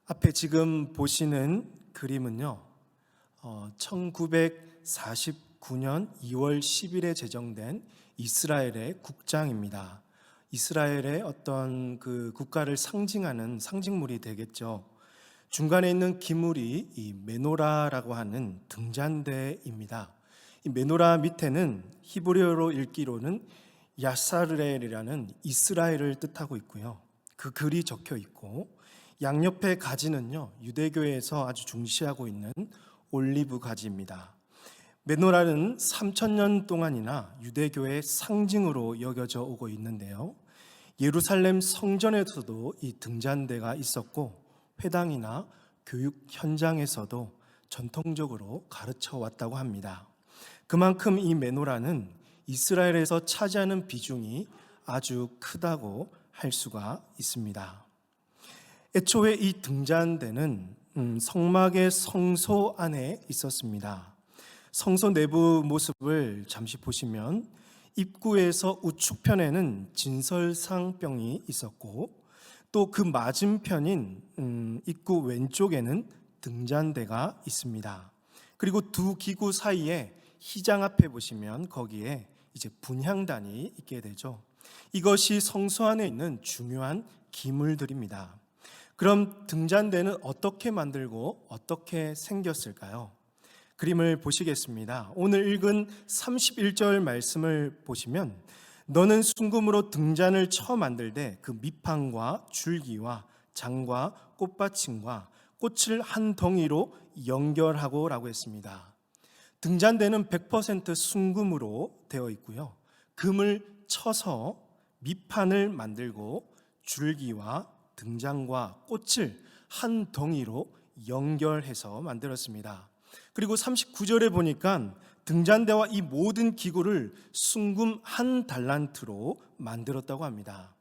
앞에 지금 보시는 그림은요, 1949년 2월 10일에 제정된 이스라엘의 국장입니다. 이스라엘의 어떤 그 국가를 상징하는 상징물이 되겠죠. 중간에 있는 기물이 이 메노라라고 하는 등잔대입니다. 이 메노라 밑에는 히브리어로 읽기로는 야사르엘이라는 이스라엘을 뜻하고 있고요. 그 글이 적혀 있고 양옆의 가지는요, 유대교에서 아주 중시하고 있는 올리브 가지입니다. 메노라는 3000년 동안이나 유대교의 상징으로 여겨져 오고 있는데요. 예루살렘 성전에서도 이 등잔대가 있었고 회당이나 교육 현장에서도 전통적으로 가르쳐 왔다고 합니다. 그만큼 이 메노라는 이스라엘에서 차지하는 비중이 아주 크다고 할 수가 있습니다. 애초에 이 등잔대는 성막의 성소 안에 있었습니다. 성소 내부 모습을 잠시 보시면 입구에서 우측편에는 진설상병이 있었고 또 그 맞은편인 입구 왼쪽에는 등잔대가 있습니다. 그리고 두 기구 사이에 희장 앞에 보시면 거기에 이제 분향단이 있게 되죠. 이것이 성소 안에 있는 중요한 기물들입니다. 그럼 등잔대는 어떻게 만들고 어떻게 생겼을까요? 그림을 보시겠습니다. 오늘 읽은 31절 말씀을 보시면 너는 순금으로 등잔을 쳐 만들되 그 밑판과 줄기와 장과 꽃받침과 꽃을 한 덩이로 연결하고 라고 했습니다. 등잔대는 100% 순금으로 되어 있고요. 금을 쳐서 밑판을 만들고 줄기와 등장과 꽃을 한 덩이로 연결해서 만들었습니다. 그리고 39절에 보니까 등잔대와 이 모든 기구를 순금 한 달란트로 만들었다고 합니다.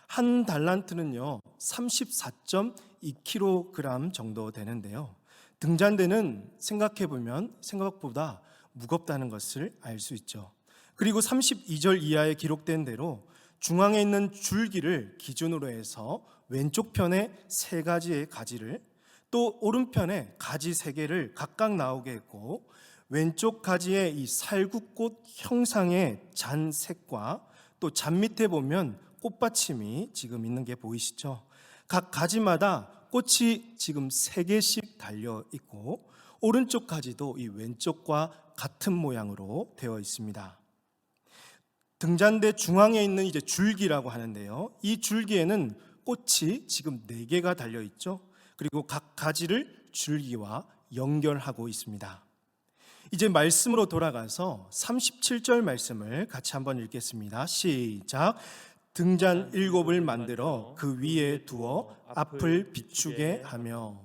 한 달란트는요 34.2kg 정도 되는데요. 등잔대는 생각해보면 생각보다 무겁다는 것을 알 수 있죠. 그리고 32절 이하에 기록된 대로 중앙에 있는 줄기를 기준으로 해서 왼쪽 편에 3가지의 가지를 또 오른편에 가지 3개를 각각 나오게 했고 왼쪽 가지에 이 살구꽃 형상의 잔색과 또 잔 밑에 보면 꽃받침이 지금 있는 게 보이시죠? 각 가지마다 꽃이 지금 3개씩 달려 있고 오른쪽 가지도 이 왼쪽과 같은 모양으로 되어 있습니다. 등잔대 중앙에 있는 이제 줄기라고 하는데요. 이 줄기에는 꽃이 지금 4개가 달려 있죠. 그리고 각 가지를 줄기와 연결하고 있습니다. 이제 말씀으로 돌아가서 37절 말씀을 같이 한번 읽겠습니다. 시작. 등잔 7을 만들어 그 위에 두어 앞을 비추게 하며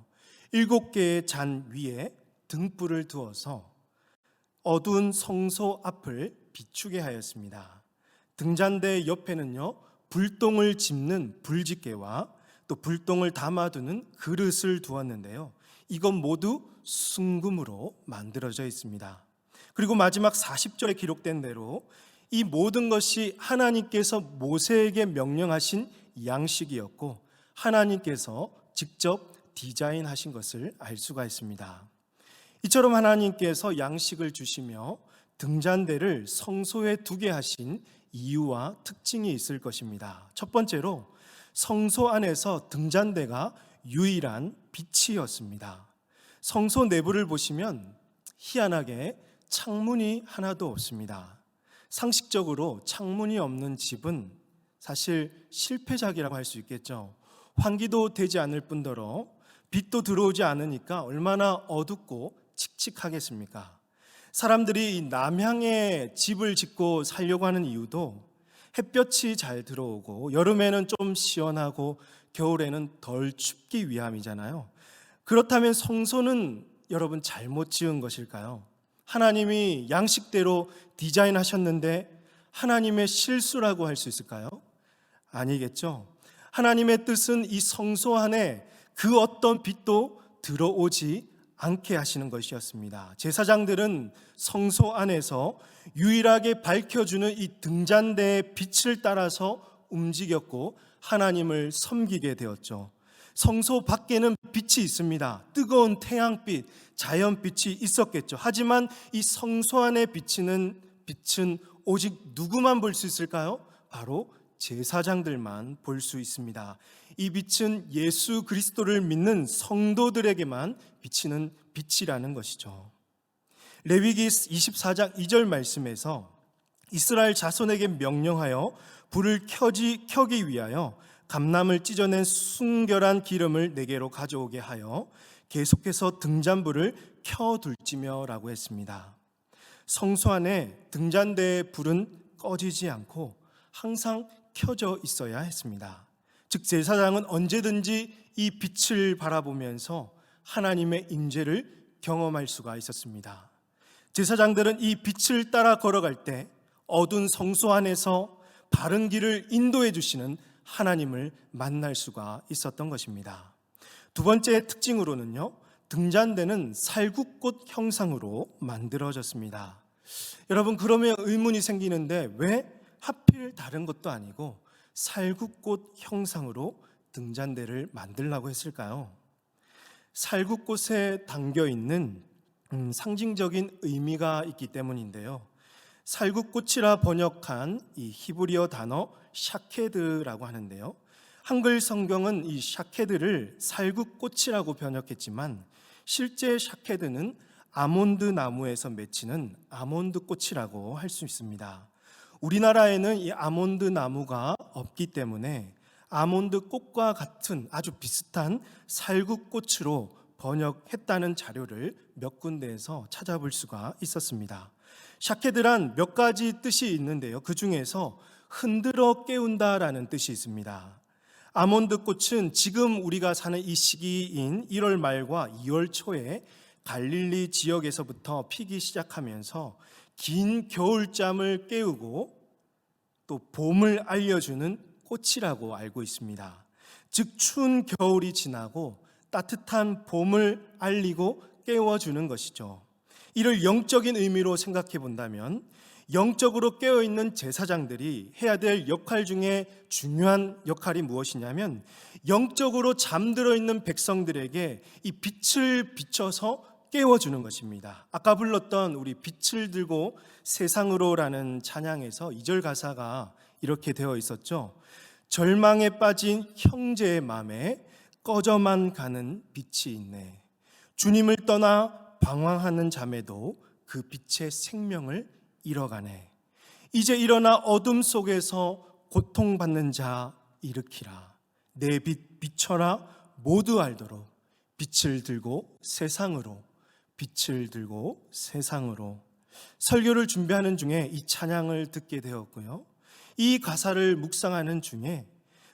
7개의 잔 위에 등불을 두어서 어두운 성소 앞을 비추게 하였습니다. 등잔대 옆에는요 불똥을 집는 불집게와 또 불똥을 담아두는 그릇을 두었는데요. 이건 모두 순금으로 만들어져 있습니다. 그리고 마지막 40절에 기록된 대로 이 모든 것이 하나님께서 모세에게 명령하신 양식이었고 하나님께서 직접 디자인하신 것을 알 수가 있습니다. 이처럼 하나님께서 양식을 주시며 등잔대를 성소에 두게 하신 이유와 특징이 있을 것입니다. 첫 번째로 성소 안에서 등잔대가 유일한 빛이었습니다. 성소 내부를 보시면 희한하게 창문이 하나도 없습니다. 상식적으로 창문이 없는 집은 사실 실패작이라고 할 수 있겠죠. 환기도 되지 않을 뿐더러 빛도 들어오지 않으니까 얼마나 어둡고 칙칙하겠습니까? 사람들이 남향에 집을 짓고 살려고 하는 이유도 햇볕이 잘 들어오고 여름에는 좀 시원하고 겨울에는 덜 춥기 위함이잖아요. 그렇다면 성소는 여러분 잘못 지은 것일까요? 하나님이 양식대로 디자인하셨는데 하나님의 실수라고 할 수 있을까요? 아니겠죠. 하나님의 뜻은 이 성소 안에 그 어떤 빛도 들어오지 않게 하시는 것이었습니다. 제사장들은 성소 안에서 유일하게 밝혀주는 이 등잔대의 빛을 따라서 움직였고 하나님을 섬기게 되었죠. 성소 밖에는 빛이 있습니다. 뜨거운 태양빛, 자연빛이 있었겠죠. 하지만 이 성소 안에 비치는 빛은 오직 누구만 볼 수 있을까요? 바로 제사장들만 볼 수 있습니다. 이 빛은 예수 그리스도를 믿는 성도들에게만 비치는 빛이라는 것이죠. 레위기 24장 2절 말씀에서 이스라엘 자손에게 명령하여 불을 켜기 위하여 감람을 찢어낸 순결한 기름을 네게로 가져오게 하여 계속해서 등잔불을 켜둘지며 라고 했습니다. 성소 안에 등잔대의 불은 꺼지지 않고 항상 켜져 있어야 했습니다. 즉 제사장은 언제든지 이 빛을 바라보면서 하나님의 임재를 경험할 수가 있었습니다. 제사장들은 이 빛을 따라 걸어갈 때 어두운 성소 안에서 바른 길을 인도해 주시는 하나님을 만날 수가 있었던 것입니다. 두 번째 특징으로는요, 등잔대는 살구꽃 형상으로 만들어졌습니다. 여러분, 그러면 의문이 생기는데 왜 하필 다른 것도 아니고 살구꽃 형상으로 등잔대를 만들라고 했을까요? 살구꽃에 담겨 있는 상징적인 의미가 있기 때문인데요. 살구꽃이라 번역한 이 히브리어 단어 샤케드라고 하는데요. 한글 성경은 이 샤케드를 살구꽃이라고 번역했지만 실제 샤케드는 아몬드 나무에서 맺히는 아몬드 꽃이라고 할 수 있습니다. 우리나라에는 이 아몬드 나무가 없기 때문에 아몬드 꽃과 같은 아주 비슷한 살구꽃으로 번역했다는 자료를 몇 군데에서 찾아볼 수가 있었습니다. 샤케드란 몇 가지 뜻이 있는데요. 그 중에서 흔들어 깨운다라는 뜻이 있습니다. 아몬드 꽃은 지금 우리가 사는 이 시기인 1월 말과 2월 초에 갈릴리 지역에서부터 피기 시작하면서 긴 겨울잠을 깨우고 또 봄을 알려주는 꽃이라고 알고 있습니다. 즉 추운 겨울이 지나고 따뜻한 봄을 알리고 깨워주는 것이죠. 이를 영적인 의미로 생각해 본다면 영적으로 깨어있는 제사장들이 해야 될 역할 중에 중요한 역할이 무엇이냐면 영적으로 잠들어 있는 백성들에게 이 빛을 비춰서 깨워주는 것입니다. 아까 불렀던 우리 빛을 들고 세상으로라는 찬양에서 2절 가사가 이렇게 되어 있었죠. 절망에 빠진 형제의 마음에 꺼져만 가는 빛이 있네. 주님을 떠나 방황하는 자매도 그 빛의 생명을 잃어가네. 이제 일어나 어둠 속에서 고통받는 자 일으키라. 내 빛 비춰라. 모두 알도록 빛을 들고 세상으로, 빛을 들고 세상으로. 설교를 준비하는 중에 이 찬양을 듣게 되었고요. 이 가사를 묵상하는 중에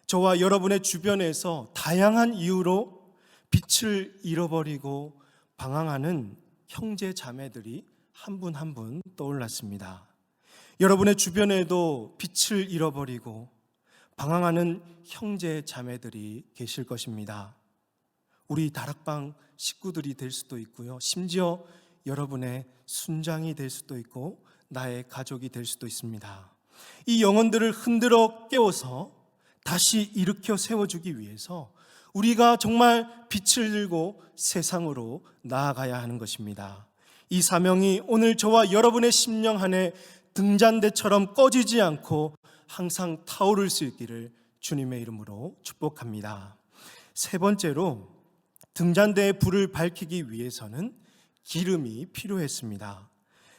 저와 여러분의 주변에서 다양한 이유로 빛을 잃어버리고 방황하는 형제 자매들이 한 분 한 분 떠올랐습니다. 여러분의 주변에도 빛을 잃어버리고 방황하는 형제 자매들이 계실 것입니다. 우리 다락방 식구들이 될 수도 있고요. 심지어 여러분의 순장이 될 수도 있고 나의 가족이 될 수도 있습니다. 이 영혼들을 흔들어 깨워서 다시 일으켜 세워주기 위해서 우리가 정말 빛을 들고 세상으로 나아가야 하는 것입니다. 이 사명이 오늘 저와 여러분의 심령 안에 등잔대처럼 꺼지지 않고 항상 타오를 수 있기를 주님의 이름으로 축복합니다. 세 번째로 등잔대의 불을 밝히기 위해서는 기름이 필요했습니다.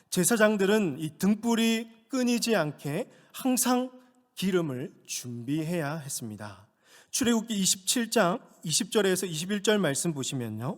제사장들은 이 등불이 끊이지 않게 항상 기름을 준비해야 했습니다. 출애굽기 27장 20절에서 21절 말씀 보시면요,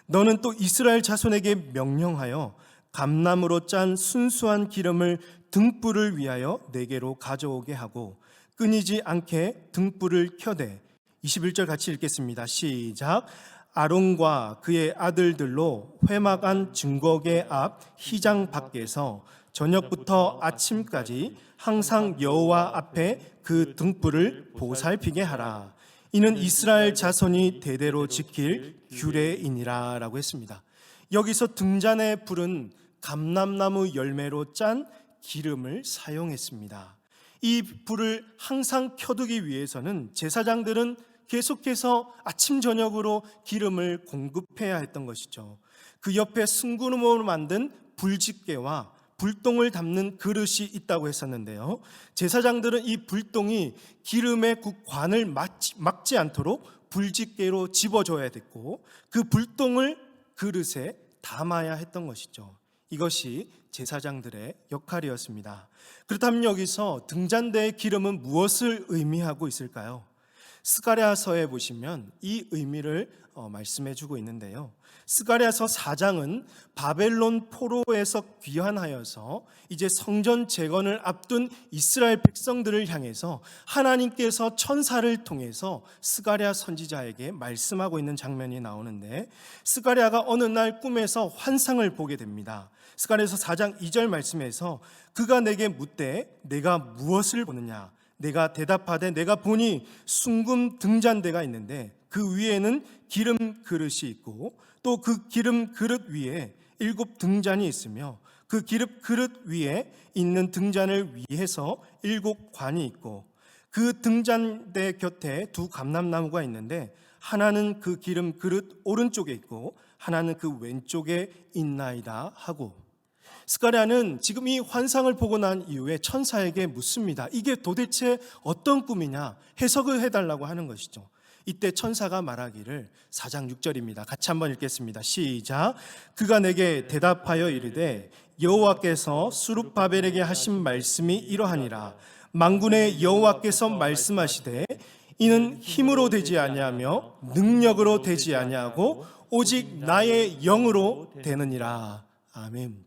너는 또 이스라엘 자손에게 명령하여 감람으로 짠 순수한 기름을 등불을 위하여 네게로 가져오게 하고 끊이지 않게 등불을 켜되 21절 같이 읽겠습니다. 시작. 아론과 그의 아들들로 회막 안 증거궤 앞 휘장 밖에서 저녁부터 아침까지 항상 여호와 앞에 그 등불을 보살피게 하라. 이는 이스라엘 자손이 대대로 지킬 규례이니라 라고 했습니다. 여기서 등잔의 불은 감람나무 열매로 짠 기름을 사용했습니다. 이 불을 항상 켜두기 위해서는 제사장들은 계속해서 아침 저녁으로 기름을 공급해야 했던 것이죠. 그 옆에 순구름으로 만든 불집게와 불똥을 담는 그릇이 있다고 했었는데요, 제사장들은 이 불똥이 기름의 그 관을 막지 않도록 불집게로 집어줘야 됐고, 그 불똥을 그릇에 담아야 했던 것이죠. 이것이 제사장들의 역할이었습니다. 그렇다면 여기서 등잔대의 기름은 무엇을 의미하고 있을까요? 스가랴서에 보시면 이 의미를 말씀해 주고 있는데요, 스가랴서 4장은 바벨론 포로에서 귀환하여서 이제 성전 재건을 앞둔 이스라엘 백성들을 향해서 하나님께서 천사를 통해서 스가랴 선지자에게 말씀하고 있는 장면이 나오는데, 스가랴가 어느 날 꿈에서 환상을 보게 됩니다. 스가랴서 4장 2절 말씀에서 그가 내게 묻되 내가 무엇을 보느냐? 내가 대답하되 내가 보니 숭금 등잔대가 있는데 그 위에는 기름 그릇이 있고 또 그 기름 그릇 위에 7 등잔이 있으며 그 기름 그릇 위에 있는 등잔을 위해서 7 관이 있고 그 등잔대 곁에 2 감람나무가 있는데 하나는 그 기름 그릇 오른쪽에 있고 하나는 그 왼쪽에 있나이다 하고, 스가랴는 지금 이 환상을 보고 난 이후에 천사에게 묻습니다. 이게 도대체 어떤 꿈이냐? 해석을 해달라고 하는 것이죠. 이때 천사가 말하기를, 4장 6절입니다. 같이 한번 읽겠습니다. 시작. 그가 내게 대답하여 이르되 여호와께서 수룹바벨에게 하신 말씀이 이러하니라. 만군의 여호와께서 말씀하시되 이는 힘으로 되지 아니하며 능력으로 되지 아니하고 오직 나의 영으로 되느니라. 아멘.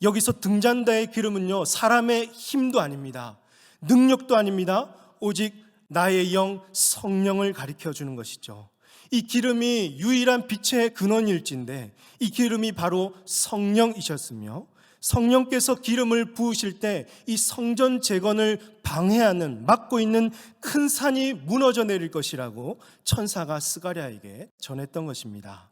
여기서 등잔대의 기름은요, 사람의 힘도 아닙니다. 능력도 아닙니다. 오직 나의 영 성령을 가리켜 주는 것이죠. 이 기름이 유일한 빛의 근원일진데 이 기름이 바로 성령이셨으며, 성령께서 기름을 부으실 때 이 성전 재건을 방해하는, 막고 있는 큰 산이 무너져 내릴 것이라고 천사가 스가랴에게 전했던 것입니다.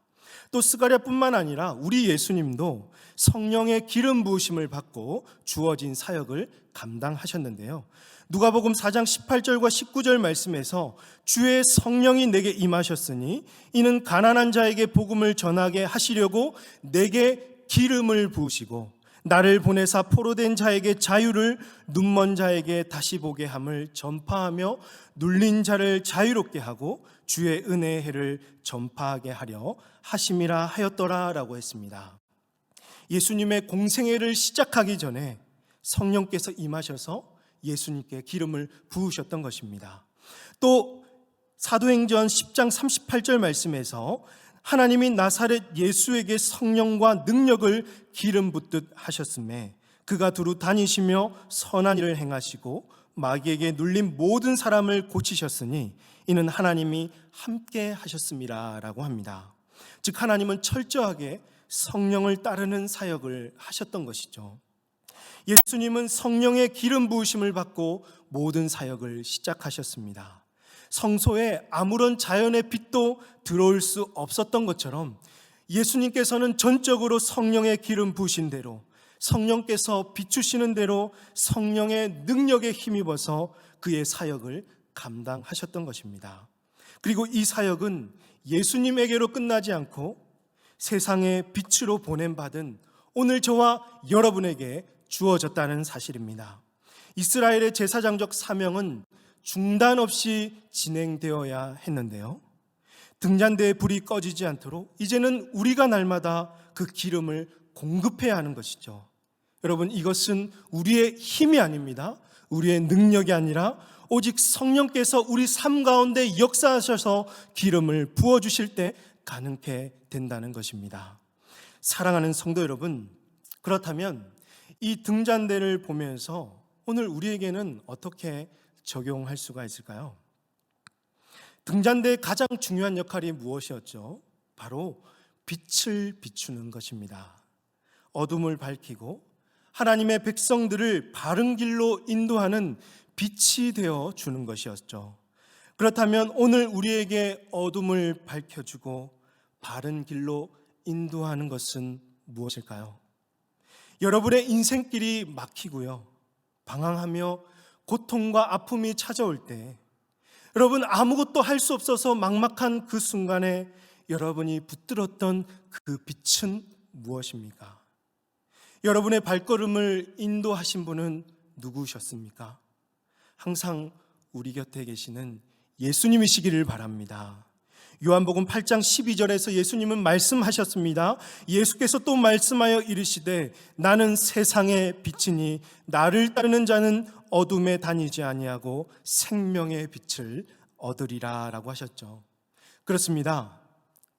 또 스가랴뿐만 아니라 우리 예수님도 성령의 기름 부으심을 받고 주어진 사역을 감당하셨는데요, 누가복음 4장 18절과 19절 말씀에서 주의 성령이 내게 임하셨으니 이는 가난한 자에게 복음을 전하게 하시려고 내게 기름을 부으시고 나를 보내사 포로된 자에게 자유를, 눈먼 자에게 다시 보게 함을 전파하며 눌린 자를 자유롭게 하고 주의 은혜의 해를 전파하게 하려 하심이라 하였더라 라고 했습니다. 예수님의 공생애를 시작하기 전에 성령께서 임하셔서 예수님께 기름을 부으셨던 것입니다. 또 사도행전 10장 38절 말씀에서 하나님이 나사렛 예수에게 성령과 능력을 기름 붓듯 하셨음에 그가 두루 다니시며 선한 일을 행하시고 마귀에게 눌린 모든 사람을 고치셨으니 이는 하나님이 함께 하셨음이라 라고 합니다. 즉 하나님은 철저하게 성령을 따르는 사역을 하셨던 것이죠. 예수님은 성령의 기름 부으심을 받고 모든 사역을 시작하셨습니다. 성소에 아무런 자연의 빛도 들어올 수 없었던 것처럼 예수님께서는 전적으로 성령의 기름 부으신 대로, 성령께서 비추시는 대로 성령의 능력에 힘입어서 그의 사역을 감당하셨던 것입니다. 그리고 이 사역은 예수님에게로 끝나지 않고 세상의 빛으로 보냄받은 오늘 저와 여러분에게 주어졌다는 사실입니다. 이스라엘의 제사장적 사명은 중단 없이 진행되어야 했는데요, 등잔대의 불이 꺼지지 않도록 이제는 우리가 날마다 그 기름을 공급해야 하는 것이죠. 여러분, 이것은 우리의 힘이 아닙니다. 우리의 능력이 아니라 오직 성령께서 우리 삶 가운데 역사하셔서 기름을 부어주실 때 가능케 된다는 것입니다. 사랑하는 성도 여러분, 그렇다면 이 등잔대를 보면서 오늘 우리에게는 어떻게 적용할 수가 있을까요? 등잔대의 가장 중요한 역할이 무엇이었죠? 바로 빛을 비추는 것입니다. 어둠을 밝히고 하나님의 백성들을 바른 길로 인도하는 빛이 되어 주는 것이었죠. 그렇다면 오늘 우리에게 어둠을 밝혀주고 바른 길로 인도하는 것은 무엇일까요? 여러분의 인생길이 막히고요, 방황하며 고통과 아픔이 찾아올 때 여러분, 아무것도 할 수 없어서 막막한 그 순간에 여러분이 붙들었던 그 빛은 무엇입니까? 여러분의 발걸음을 인도하신 분은 누구셨습니까? 항상 우리 곁에 계시는 예수님이시기를 바랍니다. 요한복음 8장 12절에서 예수님은 말씀하셨습니다. 예수께서 또 말씀하여 이르시되 나는 세상의 빛이니 나를 따르는 자는 어둠에 다니지 아니하고 생명의 빛을 얻으리라 라고 하셨죠. 그렇습니다.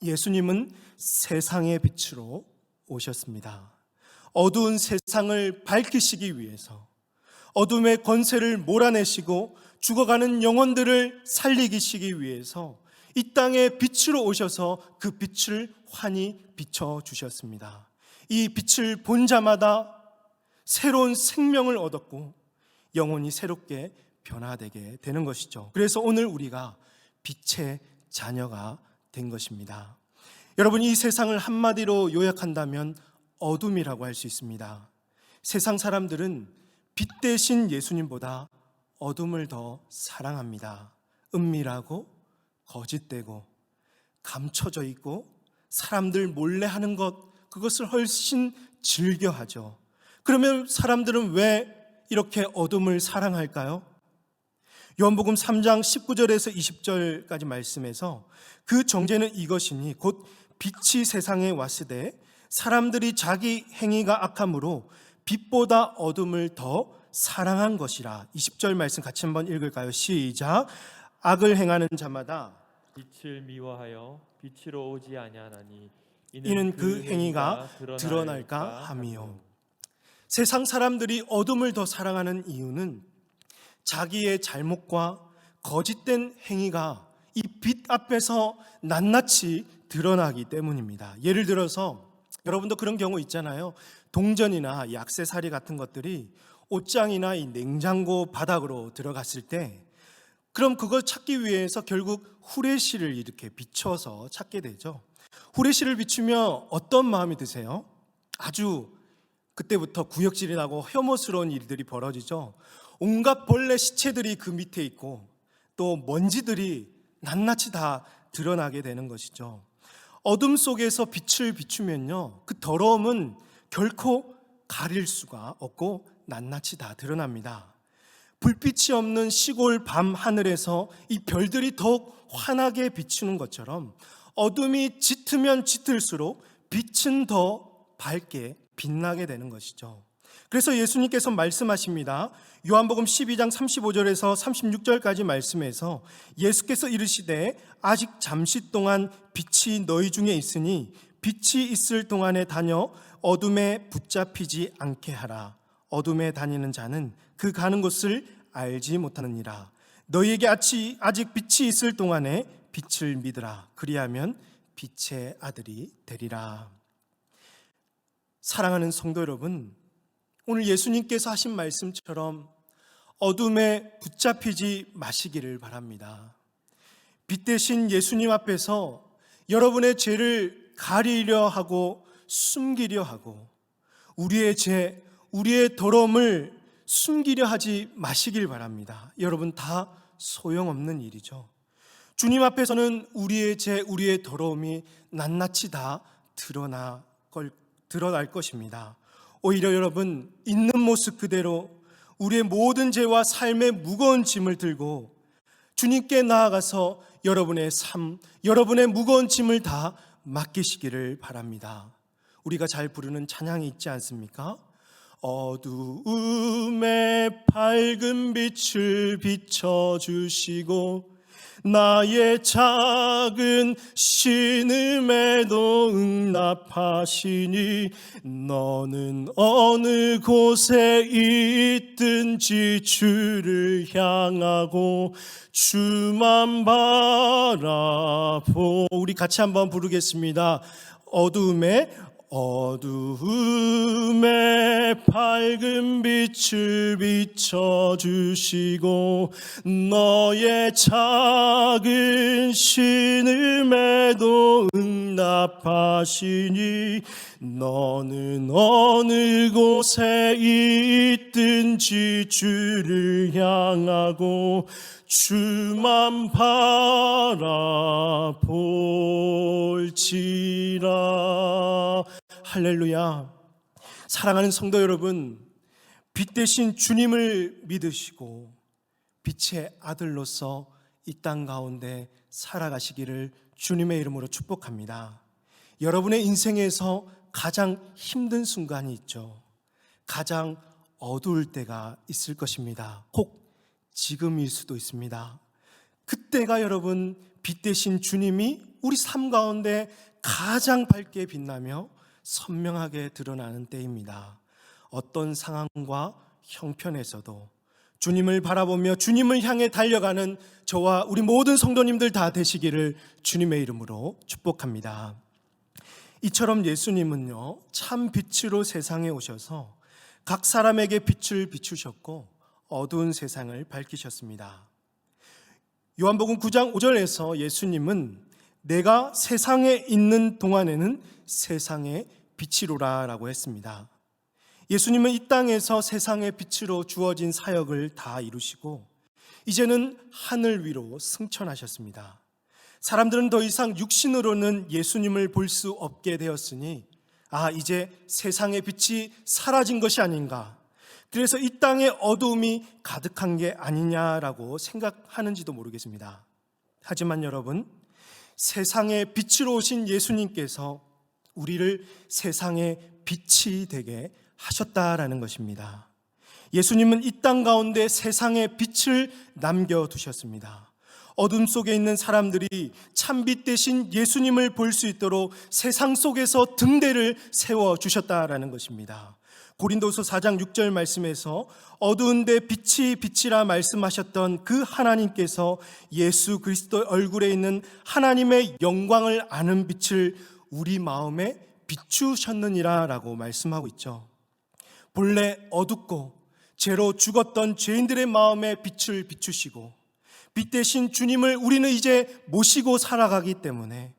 예수님은 세상의 빛으로 오셨습니다. 어두운 세상을 밝히시기 위해서, 어둠의 권세를 몰아내시고 죽어가는 영혼들을 살리시기 위해서 이 땅에 빛으로 오셔서 그 빛을 환히 비춰주셨습니다. 이 빛을 본 자마다 새로운 생명을 얻었고 영혼이 새롭게 변화되게 되는 것이죠. 그래서 오늘 우리가 빛의 자녀가 된 것입니다. 여러분, 이 세상을 한마디로 요약한다면 어둠이라고 할 수 있습니다. 세상 사람들은 빛 대신 예수님보다 어둠을 더 사랑합니다. 은밀하고 거짓되고 감춰져 있고 사람들 몰래 하는 그것을 훨씬 즐겨하죠. 그러면 사람들은 왜 이렇게 어둠을 사랑할까요? 요한복음 3장 19절에서 20절까지 말씀에서 그 정죄는 이것이니 곧 빛이 세상에 왔으되 사람들이 자기 행위가 악함으로 빛보다 어둠을 더 사랑한 것이라. 20절 말씀 같이 한번 읽을까요? 시작. 악을 행하는 자마다 빛을 미워하여 빛으로 오지 아니하나니 이는 그 행위가 드러날까 함이요. 세상 사람들이 어둠을 더 사랑하는 이유는 자기의 잘못과 거짓된 행위가 이 빛 앞에서 낱낱이 드러나기 때문입니다. 예를 들어서 여러분도 그런 경우 있잖아요. 동전이나 액세서리 같은 것들이 옷장이나 이 냉장고 바닥으로 들어갔을 때 그럼 그걸 찾기 위해서 결국 후레쉬를 이렇게 비춰서 찾게 되죠. 후레쉬를 비추면 어떤 마음이 드세요? 아주 그때부터 구역질이 나고 혐오스러운 일들이 벌어지죠. 온갖 벌레 시체들이 그 밑에 있고 또 먼지들이 낱낱이 다 드러나게 되는 것이죠. 어둠 속에서 빛을 비추면요, 그 더러움은 결코 가릴 수가 없고 낱낱이 다 드러납니다. 불빛이 없는 시골 밤 하늘에서 이 별들이 더욱 환하게 비추는 것처럼 어둠이 짙으면 짙을수록 빛은 더 밝게 빛나게 되는 것이죠. 그래서 예수님께서 말씀하십니다. 요한복음 12장 35절에서 36절까지 말씀에서 예수께서 이르시되 아직 잠시 동안 빛이 너희 중에 있으니 빛이 있을 동안에 다녀 어둠에 붙잡히지 않게 하라. 어둠에 다니는 자는 그 가는 곳을 알지 못하느니라. 너희에게 아직 빛이 있을 동안에 빛을 믿으라. 그리하면 빛의 아들이 되리라. 사랑하는 성도 여러분, 오늘 예수님께서 하신 말씀처럼 어둠에 붙잡히지 마시기를 바랍니다. 빛 대신 예수님 앞에서 여러분의 죄를 가리려 하고 숨기려 하고 우리의 죄, 우리의 더러움을 숨기려 하지 마시길 바랍니다. 여러분, 다 소용없는 일이죠. 주님 앞에서는 우리의 죄, 우리의 더러움이 낱낱이 다 드러날 것입니다. 오히려 여러분, 있는 모습 그대로 우리의 모든 죄와 삶의 무거운 짐을 들고 주님께 나아가서 여러분의 삶, 여러분의 무거운 짐을 다 맡기시기를 바랍니다. 우리가 잘 부르는 찬양이 있지 않습니까? 어두움에 밝은 빛을 비춰주시고 나의 작은 신음에도 응답하시니 너는 어느 곳에 있든지 주를 향하고 주만 바라보. 우리 같이 한번 부르겠습니다. 어두움에 밝은 빛을 비춰주시고 너의 작은 신음에도 응답하시니 너는 어느 곳에 있든지 주를 향하고 주만 바라볼지라. 할렐루야. 사랑하는 성도 여러분, 빛 대신 주님을 믿으시고 빛의 아들로서 이 땅 가운데 살아가시기를 주님의 이름으로 축복합니다. 여러분의 인생에서 가장 힘든 순간이 있죠. 가장 어두울 때가 있을 것입니다. 혹 지금일 수도 있습니다. 그때가 여러분 빛 대신 주님이 우리 삶 가운데 가장 밝게 빛나며 선명하게 드러나는 때입니다. 어떤 상황과 형편에서도 주님을 바라보며 주님을 향해 달려가는 저와 우리 모든 성도님들 다 되시기를 주님의 이름으로 축복합니다. 이처럼 예수님은요, 참 빛으로 세상에 오셔서 각 사람에게 빛을 비추셨고 어두운 세상을 밝히셨습니다. 요한복음 9장 5절에서 예수님은 내가 세상에 있는 동안에는 세상의 빛이로라 라고 했습니다. 예수님은 이 땅에서 세상의 빛으로 주어진 사역을 다 이루시고 이제는 하늘 위로 승천하셨습니다. 사람들은 더 이상 육신으로는 예수님을 볼 수 없게 되었으니 이제 세상의 빛이 사라진 것이 아닌가, 그래서 이 땅에 어두움이 가득한 게 아니냐라고 생각하는지도 모르겠습니다. 하지만 여러분, 세상의 빛으로 오신 예수님께서 우리를 세상의 빛이 되게 하셨다라는 것입니다. 예수님은 이 땅 가운데 세상의 빛을 남겨두셨습니다. 어둠 속에 있는 사람들이 참빛 대신 예수님을 볼 수 있도록 세상 속에서 등대를 세워주셨다라는 것입니다. 고린도서 4장 6절 말씀에서 어두운데 빛이 빛이라 말씀하셨던 그 하나님께서 예수 그리스도 얼굴에 있는 하나님의 영광을 아는 빛을 우리 마음에 비추셨느니라 라고 말씀하고 있죠. 본래 어둡고 죄로 죽었던 죄인들의 마음에 빛을 비추시고 빛 대신 주님을 우리는 이제 모시고 살아가기 때문에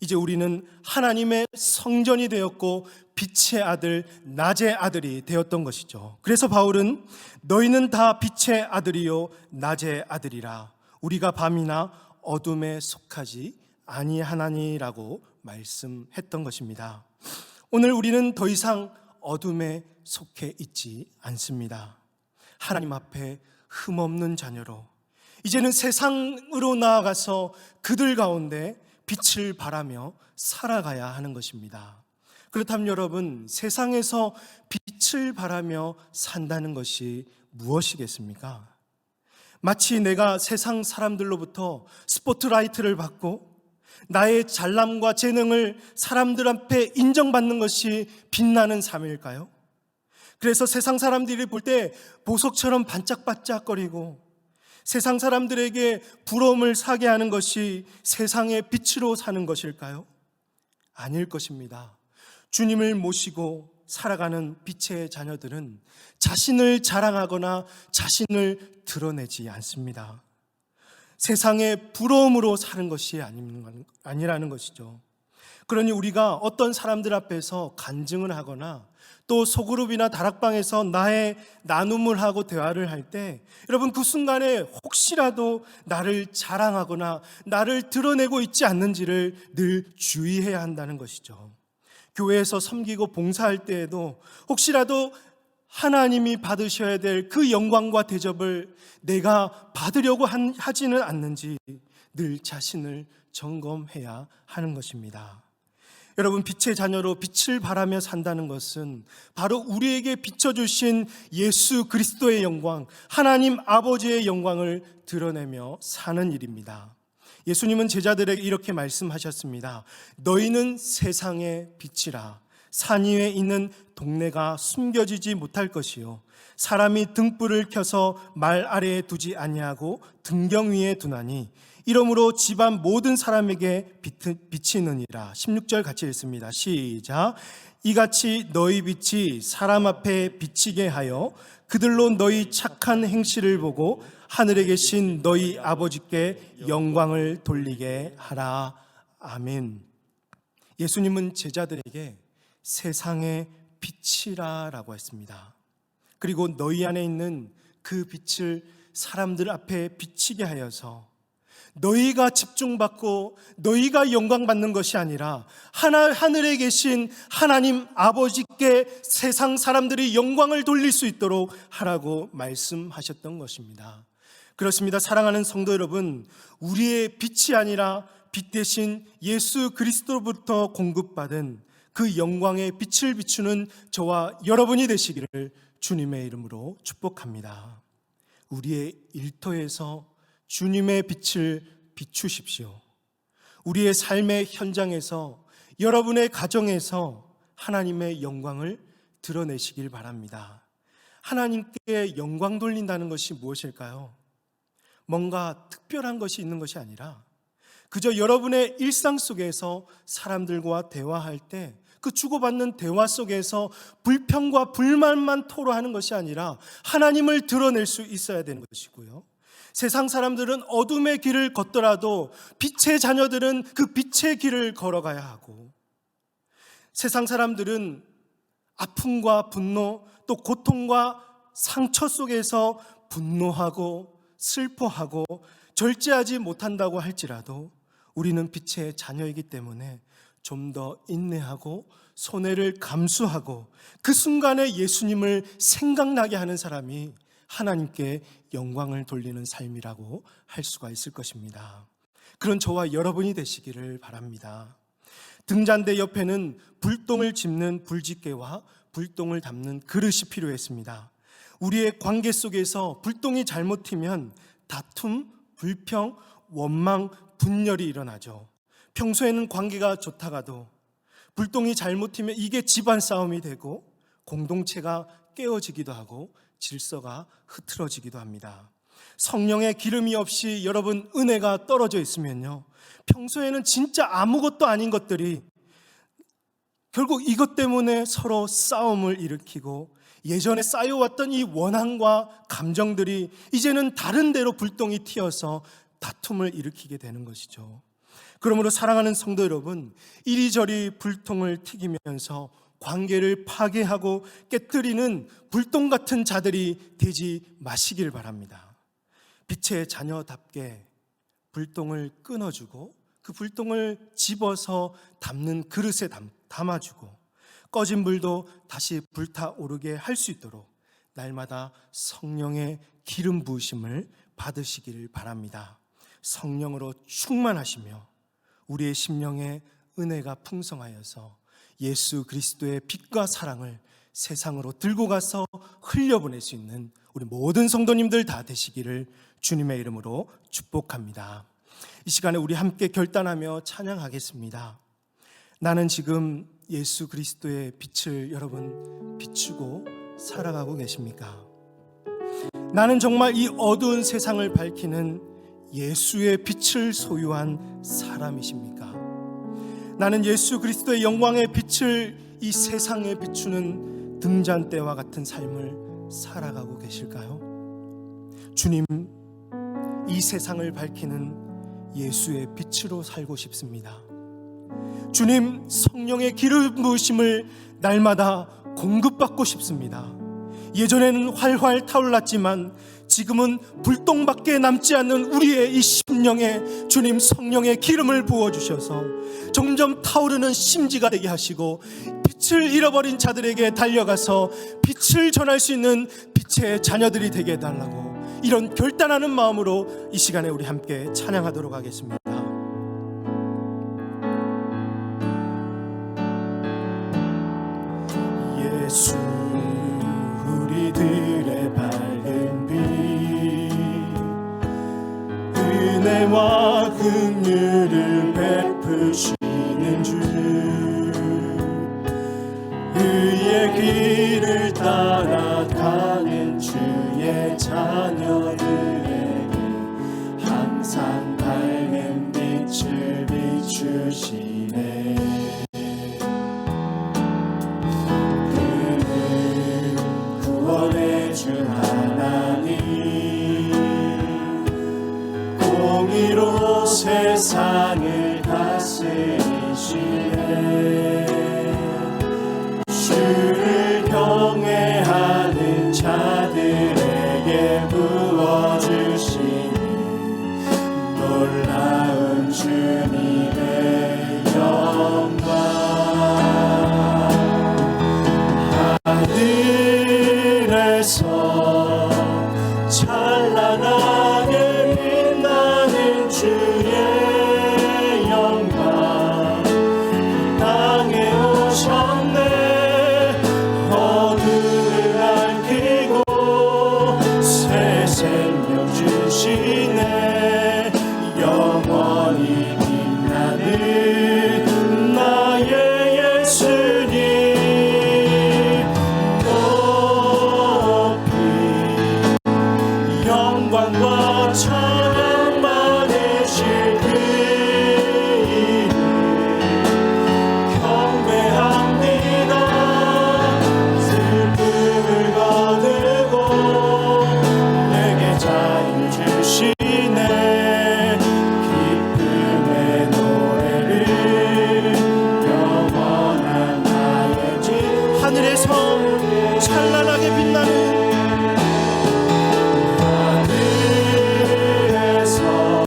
이제 우리는 하나님의 성전이 되었고 빛의 아들, 낮의 아들이 되었던 것이죠. 그래서 바울은 너희는 다 빛의 아들이요 낮의 아들이라, 우리가 밤이나 어둠에 속하지 아니하나니라고 말씀했던 것입니다. 오늘 우리는 더 이상 어둠에 속해 있지 않습니다. 하나님 앞에 흠없는 자녀로 이제는 세상으로 나아가서 그들 가운데 빛을 발하며 살아가야 하는 것입니다. 그렇다면 여러분, 세상에서 빛을 발하며 산다는 것이 무엇이겠습니까? 마치 내가 세상 사람들로부터 스포트라이트를 받고 나의 잘남과 재능을 사람들 앞에 인정받는 것이 빛나는 삶일까요? 그래서 세상 사람들이 볼 때 보석처럼 반짝반짝거리고 세상 사람들에게 부러움을 사게 하는 것이 세상의 빛으로 사는 것일까요? 아닐 것입니다. 주님을 모시고 살아가는 빛의 자녀들은 자신을 자랑하거나 자신을 드러내지 않습니다. 세상의 부러움으로 사는 것이 아니라는 것이죠. 그러니 우리가 어떤 사람들 앞에서 간증을 하거나 또 소그룹이나 다락방에서 나의 나눔을 하고 대화를 할 때 여러분, 그 순간에 혹시라도 나를 자랑하거나 나를 드러내고 있지 않는지를 늘 주의해야 한다는 것이죠. 교회에서 섬기고 봉사할 때에도 혹시라도 하나님이 받으셔야 될 그 영광과 대접을 내가 받으려고 하지는 않는지 늘 자신을 점검해야 하는 것입니다. 여러분, 빛의 자녀로 빛을 발하며 산다는 것은 바로 우리에게 비춰주신 예수 그리스도의 영광, 하나님 아버지의 영광을 드러내며 사는 일입니다. 예수님은 제자들에게 이렇게 말씀하셨습니다. 너희는 세상의 빛이라. 산 위에 있는 동네가 숨겨지지 못할 것이요 사람이 등불을 켜서 말 아래에 두지 아니하고 등경 위에 두나니 이러므로 집안 모든 사람에게 비치느니라. 16절 같이 읽습니다. 시작. 이같이 너희 빛이 사람 앞에 비치게 하여 그들로 너희 착한 행실을 보고 하늘에 계신 너희 아버지께 영광을 돌리게 하라. 아멘. 예수님은 제자들에게 세상의 빛이라라고 했습니다. 그리고 너희 안에 있는 그 빛을 사람들 앞에 비치게 하여서 너희가 집중받고 너희가 영광받는 것이 아니라 하늘에 계신 하나님 아버지께 세상 사람들이 영광을 돌릴 수 있도록 하라고 말씀하셨던 것입니다. 그렇습니다. 사랑하는 성도 여러분, 우리의 빛이 아니라 빛 대신 예수 그리스도로부터 공급받은 그 영광의 빛을 비추는 저와 여러분이 되시기를 주님의 이름으로 축복합니다. 우리의 일터에서 주님의 빛을 비추십시오. 우리의 삶의 현장에서, 여러분의 가정에서 하나님의 영광을 드러내시길 바랍니다. 하나님께 영광 돌린다는 것이 무엇일까요? 뭔가 특별한 것이 있는 것이 아니라 그저 여러분의 일상 속에서 사람들과 대화할 때 그 주고받는 대화 속에서 불평과 불만만 토로하는 것이 아니라 하나님을 드러낼 수 있어야 되는 것이고요. 세상 사람들은 어둠의 길을 걷더라도 빛의 자녀들은 그 빛의 길을 걸어가야 하고, 세상 사람들은 아픔과 분노 또 고통과 상처 속에서 분노하고 슬퍼하고 절제하지 못한다고 할지라도 우리는 빛의 자녀이기 때문에 좀 더 인내하고 손해를 감수하고 그 순간에 예수님을 생각나게 하는 사람이 하나님께 영광을 돌리는 삶이라고 할 수가 있을 것입니다. 그런 저와 여러분이 되시기를 바랍니다. 등잔대 옆에는 불똥을 짚는 불집게와 불똥을 담는 그릇이 필요했습니다. 우리의 관계 속에서 불똥이 잘못 튀면 다툼, 불평, 원망, 분열이 일어나죠. 평소에는 관계가 좋다가도 불똥이 잘못 튀면 이게 집안 싸움이 되고 공동체가 깨어지기도 하고 질서가 흐트러지기도 합니다. 성령의 기름이 없이 여러분 은혜가 떨어져 있으면요, 평소에는 진짜 아무것도 아닌 것들이 결국 이것 때문에 서로 싸움을 일으키고 예전에 쌓여왔던 이 원한과 감정들이 이제는 다른 데로 불똥이 튀어서 다툼을 일으키게 되는 것이죠. 그러므로 사랑하는 성도 여러분, 이리저리 불똥을 튀기면서 관계를 파괴하고 깨뜨리는 불똥 같은 자들이 되지 마시길 바랍니다. 빛의 자녀답게 불똥을 끊어주고 그 불똥을 집어서 담는 그릇에 담아주고 꺼진 불도 다시 불타오르게 할 수 있도록 날마다 성령의 기름 부으심을 받으시기를 바랍니다. 성령으로 충만하시며 우리의 심령에 은혜가 풍성하여서 예수 그리스도의 빛과 사랑을 세상으로 들고 가서 흘려보낼 수 있는 우리 모든 성도님들 다 되시기를 주님의 이름으로 축복합니다. 이 시간에 우리 함께 결단하며 찬양하겠습니다. 나는 지금 예수 그리스도의 빛을 여러분 비추고 살아가고 계십니까? 나는 정말 이 어두운 세상을 밝히는 예수의 빛을 소유한 사람이십니까? 나는 예수 그리스도의 영광의 빛을 이 세상에 비추는 등잔대와 같은 삶을 살아가고 계실까요? 주님, 이 세상을 밝히는 예수의 빛으로 살고 싶습니다. 주님, 성령의 기름 부으심을 날마다 공급받고 싶습니다. 예전에는 활활 타올랐지만 지금은 불똥밖에 남지 않는 우리의 이 심령에 주님 성령의 기름을 부어주셔서 점점 타오르는 심지가 되게 하시고 빛을 잃어버린 자들에게 달려가서 빛을 전할 수 있는 빛의 자녀들이 되게 해달라고, 이런 결단하는 마음으로 이 시간에 우리 함께 찬양하도록 하겠습니다. 예수 우리들의 밝은 빛, 은혜와 긍휼을 베푸시는 주, 의의 길을 따라가는 주의 자녀들에게 항상 밝은 빛을 비추시네. 구원의 주 하나님, 공의로 세상을 다스리시네. 하늘에서 찬란하게 빛나는 주의 영광 땅에 오셨네. 어둠을 밝히고 새 생명 주시네. 영원히 빛나는 나의 예수님 높이 영광과 찬양 받으실 그 이름 경배합니다. 슬픔을 거두고 내게 자유 주시네. 기쁨의 노래를 영원한 나의 집 하늘에서 찬란하게 빛나는 하늘에서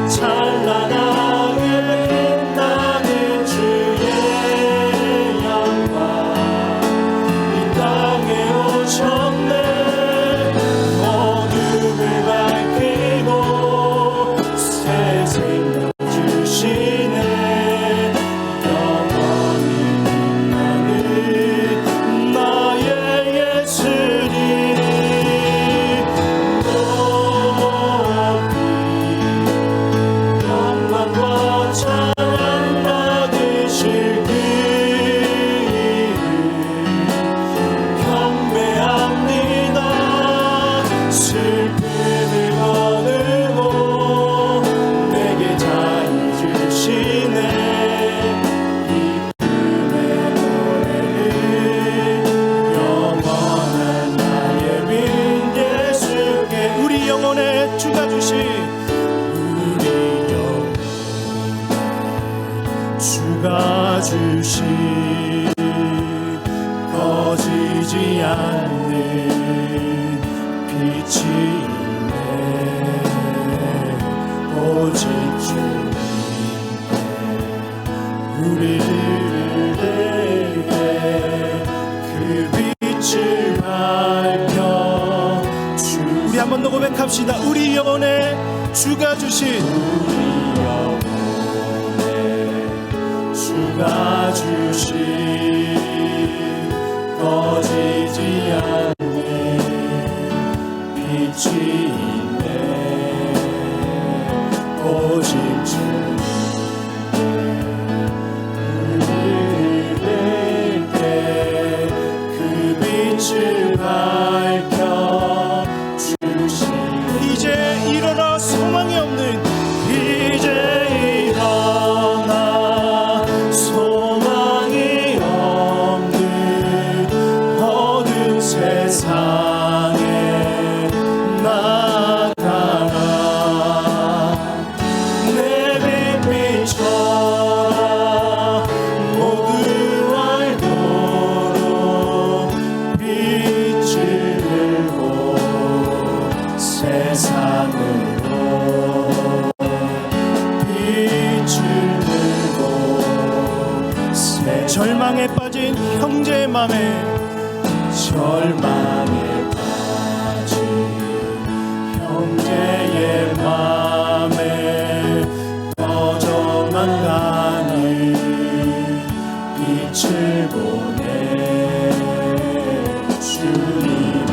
찬란하게 빛나는 주의 영광 이 땅에 오셨네. 어둠을 밝히고 새 생명 주시네. 영원히 빛나는 나의 예수님 높이 영광과 찬양 받으실 그 이름 경배합니다. 슬픔을 거두고 내게 자유 주시네. 기쁨의 노래를 영원한 나의 빈 예수께 우리 영혼에 주가 주신 우리 영혼에 주가 주신 꺼지지 않는 빛이 있네. 오직 주님께 우리를 내게 그 빛을 밝혀 주 우리 한 번 더 고백합시다. 우리 영혼에 주가 주신 우리 영혼에 주가 주신 꺼지지 않는 빛이 있네. 오직 주님께 그 빛을 밝혀 주신 이제 일어나 소망이 없는 이제 일어나 소망이 없는 어두운 세상에 나아가라. 내 빛 비춰라. 모두 알도록 빛을 들고 세상으로 빛을 들고 절망에 빠진 형제의 맘에 절망에 빠진 형제의 맘에 꺼져만 가는 빛을 보내 주님을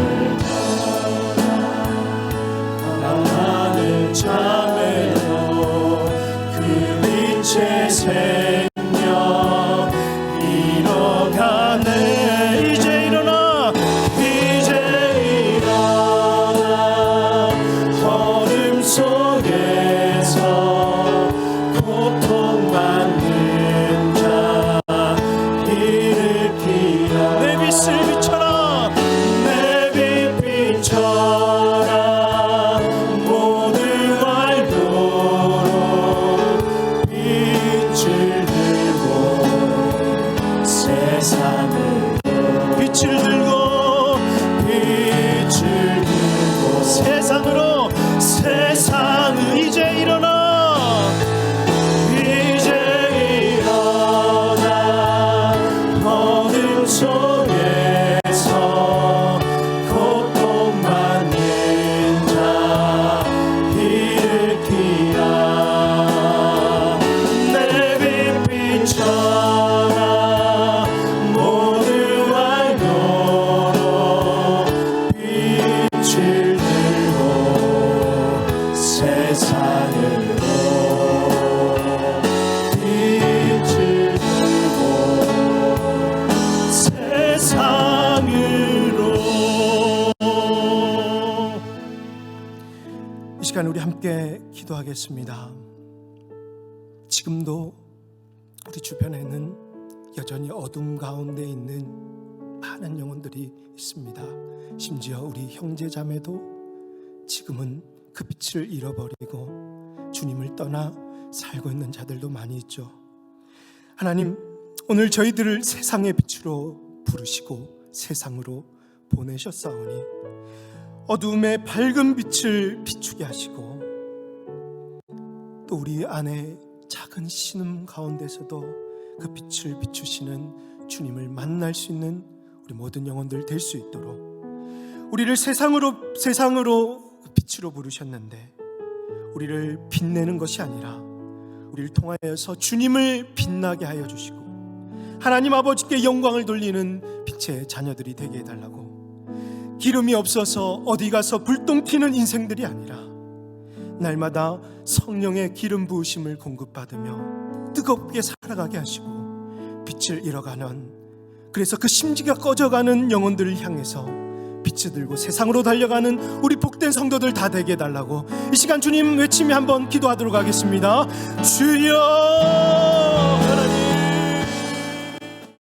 따라 나는 참회로 그 빛의 생명 잃어가네. 이제 일어나 어둠 속에서 고통받는 자 일으키라. 내 빛을 비춰라. 내 빛 비춰라. 모두 알도록 빛을 들고 세상으로 빛을 들고 세상으로 세상을 이제 일어나 어둠 속에 비춰라 모두 알도록 빛을 들고 세상으로 빛을 들고 세상으로. 이 시간 우리 함께 기도하겠습니다. 지금도 우리 주변에는 여전히 어둠 가운데 있는 많은 영혼들이 있습니다. 심지어 우리 형제자매도 지금은 그 빛을 잃어버리고 주님을 떠나 살고 있는 자들도 많이 있죠. 하나님, 오늘 저희들을 세상의 빛으로 부르시고 세상으로 보내셨사오니 어둠의 밝은 빛을 비추게 하시고 또 우리 안에 작은 신음 가운데서도 그 빛을 비추시는 주님을 만날 수 있는 우리 모든 영혼들 될 수 있도록 우리를 세상으로 빛으로 부르셨는데 우리를 빛내는 것이 아니라 우리를 통하여서 주님을 빛나게 하여 주시고 하나님 아버지께 영광을 돌리는 빛의 자녀들이 되게 해달라고. 기름이 없어서 어디 가서 불똥 튀는 인생들이 아니라 날마다 성령의 기름 부으심을 공급받으며 뜨겁게 살아가게 하시고 빛을 잃어가는, 그래서 그 심지가 꺼져가는 영혼들을 향해서 빛을 들고 세상으로 달려가는 우리 복된 성도들 다 되게 해달라고 이 시간 주님 외치며 한번 기도하도록 하겠습니다. 주여